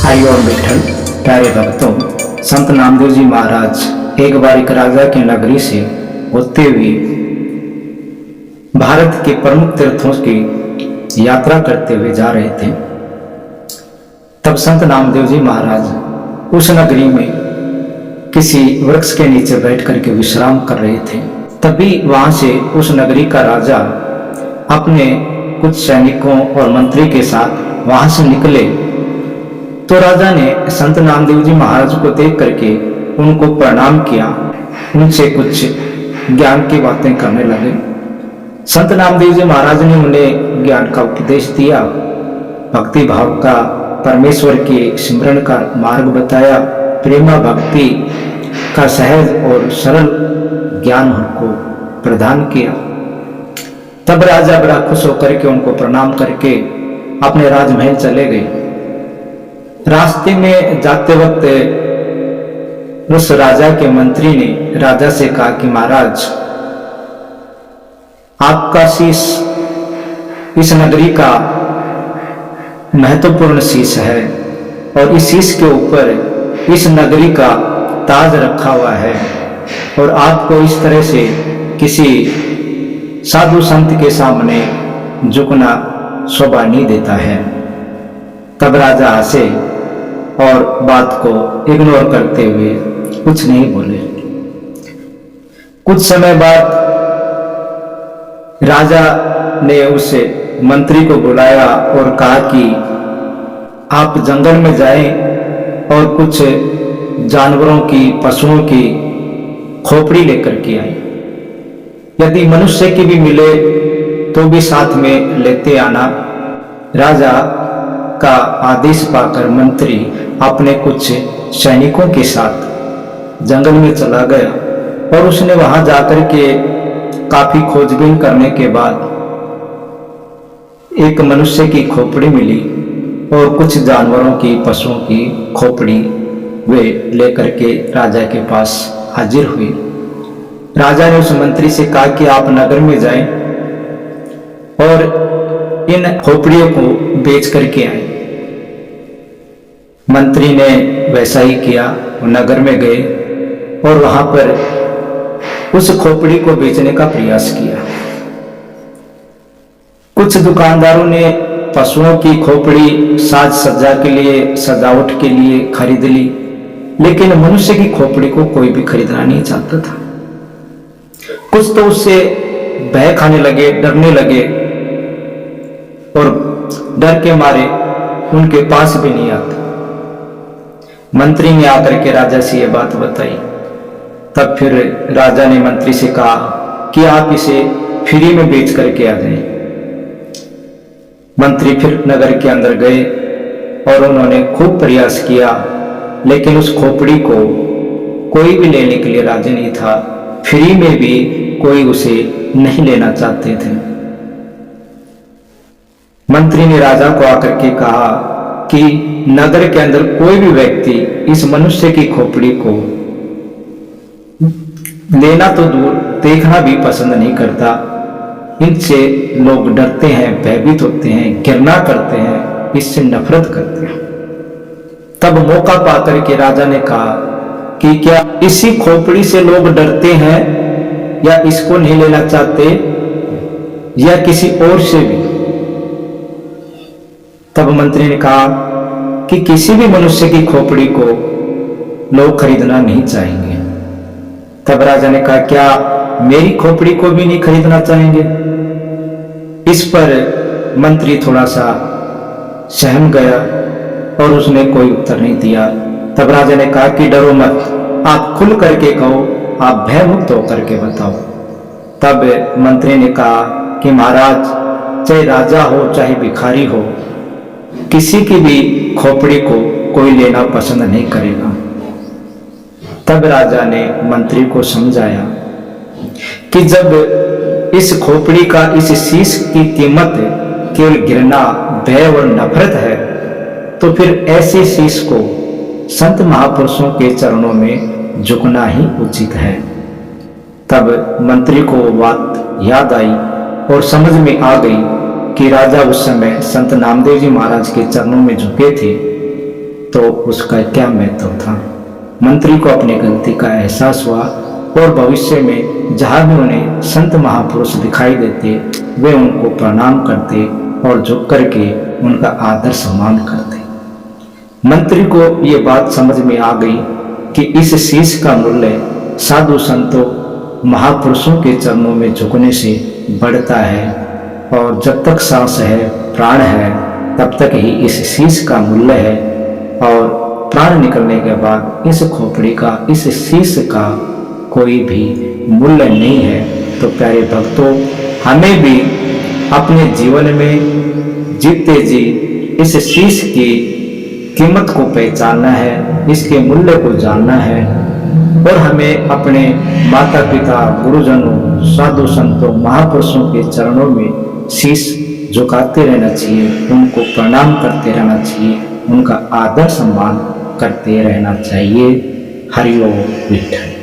हरिओम विठल। प्यारे भक्तों, संत नामदेव जी महाराज एक बार एक राजा की नगरी से होते हुए भारत के प्रमुख तीर्थों की यात्रा करते हुए जा रहे थे। तब संत नामदेव जी महाराज उस नगरी में किसी वृक्ष के नीचे बैठ करके विश्राम कर रहे थे। तभी वहां से उस नगरी का राजा अपने कुछ सैनिकों और मंत्री के साथ वहां से निकले। तो राजा ने संत नामदेव जी महाराज को देख करके उनको प्रणाम किया, उनसे कुछ ज्ञान की बातें करने लगे। संत नामदेव जी महाराज ने उन्हें ज्ञान का उपदेश दिया, भक्ति भाव का, परमेश्वर के सिमरन का मार्ग बताया, प्रेमा भक्ति का सहज और सरल ज्ञान उनको प्रदान किया। तब राजा बड़ा खुश होकर के उनको प्रणाम करके अपने राजमहल चले गए। रास्ते में जाते वक्त उस राजा के मंत्री ने राजा से कहा कि महाराज, आपका शीश इस नगरी का महत्वपूर्ण शीश है और इस शीश के ऊपर इस नगरी का ताज रखा हुआ है और आपको इस तरह से किसी साधु संत के सामने झुकना शोभा नहीं देता है। तब राजा हंसे और बात को इग्नोर करते हुए कुछ नहीं बोले। कुछ समय बाद राजा ने उस मंत्री को बुलाया और कहा कि आप जंगल में जाएं और कुछ जानवरों की, पशुओं की खोपड़ी लेकर के आए। यदि मनुष्य की भी मिले तो भी साथ में लेते आना। राजा का आदेश पाकर मंत्री अपने कुछ सैनिकों के साथ जंगल में चला गया और उसने वहां जाकर के काफी खोजबीन करने के बाद एक मनुष्य की खोपड़ी मिली और कुछ जानवरों की, पशुओं की खोपड़ी वे लेकर के राजा के पास हाजिर हुई। राजा ने उस मंत्री से कहा कि आप नगर में जाएं और इन खोपड़ियों को बेच करके आए। मंत्री ने वैसा ही किया, वो नगर में गए और वहां पर उस खोपड़ी को बेचने का प्रयास किया। कुछ दुकानदारों ने पशुओं की खोपड़ी साज सज्जा के लिए, सजावट के लिए खरीद ली, लेकिन मनुष्य की खोपड़ी को कोई भी खरीदना नहीं चाहता था। कुछ तो उससे भय खाने लगे, डरने लगे और डर के मारे उनके पास भी नहीं आते। मंत्री ने आकर के राजा से यह बात बताई। तब फिर राजा ने मंत्री से कहा कि आप इसे फ्री में बेच करके आ जाएं। मंत्री फिर नगर के अंदर गए और उन्होंने खूब प्रयास किया, लेकिन उस खोपड़ी को कोई भी लेने के लिए राजी नहीं था। फ्री में भी कोई उसे नहीं लेना चाहते थे। मंत्री ने राजा को आकर के कहा कि नगर के अंदर कोई भी व्यक्ति इस मनुष्य की खोपड़ी को लेना तो दूर, देखना भी पसंद नहीं करता। इनसे लोग डरते हैं, भयभीत होते हैं, घृणा करते हैं, इससे नफरत करते हैं। तब मौका पाकर के राजा ने कहा कि क्या इसी खोपड़ी से लोग डरते हैं या इसको नहीं लेना चाहते या किसी और से भी? तब मंत्री ने कहा कि किसी भी मनुष्य की खोपड़ी को लोग खरीदना नहीं चाहेंगे। तब राजा ने कहा, क्या मेरी खोपड़ी को भी नहीं खरीदना चाहेंगे? इस पर मंत्री थोड़ा सा सहम गया और उसने कोई उत्तर नहीं दिया। तब राजा ने कहा कि डरो मत, आप खुल करके कहो, आप भयमुक्त होकर के बताओ। तब मंत्री ने कहा कि महाराज, चाहे राजा हो चाहे भिखारी हो, किसी की भी खोपड़ी को कोई लेना पसंद नहीं करेगा। तब राजा ने मंत्री को समझाया कि जब इस खोपड़ी का, इस शीश की कीमत केवल घृणा, भय और नफरत है, तो फिर ऐसे शीश को संत महापुरुषों के चरणों में झुकना ही उचित है। तब मंत्री को बात याद आई और समझ में आ गई कि राजा उस समय संत नामदेव जी महाराज के चरणों में झुके थे। तो उसका क्या महत्व था। मंत्री को अपनी गलती का एहसास हुआ और भविष्य में जहाँ भी उन्हें संत महापुरुष दिखाई देते वे उनको प्रणाम करते और झुक करके उनका आदर सम्मान करते। मंत्री को ये बात समझ में आ गई कि इस शीश का मूल्य साधु संतों महापुरुषों के चरणों में झुकने से बढ़ता है और जब तक सांस है, प्राण है, तब तक ही इस शीश का मूल्य है और प्राण निकलने के बाद इस खोपड़ी का, इस शीश का कोई भी मूल्य नहीं है। तो प्यारे भक्तों, हमें भी अपने जीवन में जीते जी इस शीश की कीमत को पहचानना है, इसके मूल्य को जानना है और हमें अपने माता पिता, गुरुजनों, साधु संतों, महापुरुषों के चरणों में शीश झुकाते रहना चाहिए, उनको प्रणाम करते रहना चाहिए, उनका आदर सम्मान करते रहना चाहिए। हरि ओम विठ्ठल।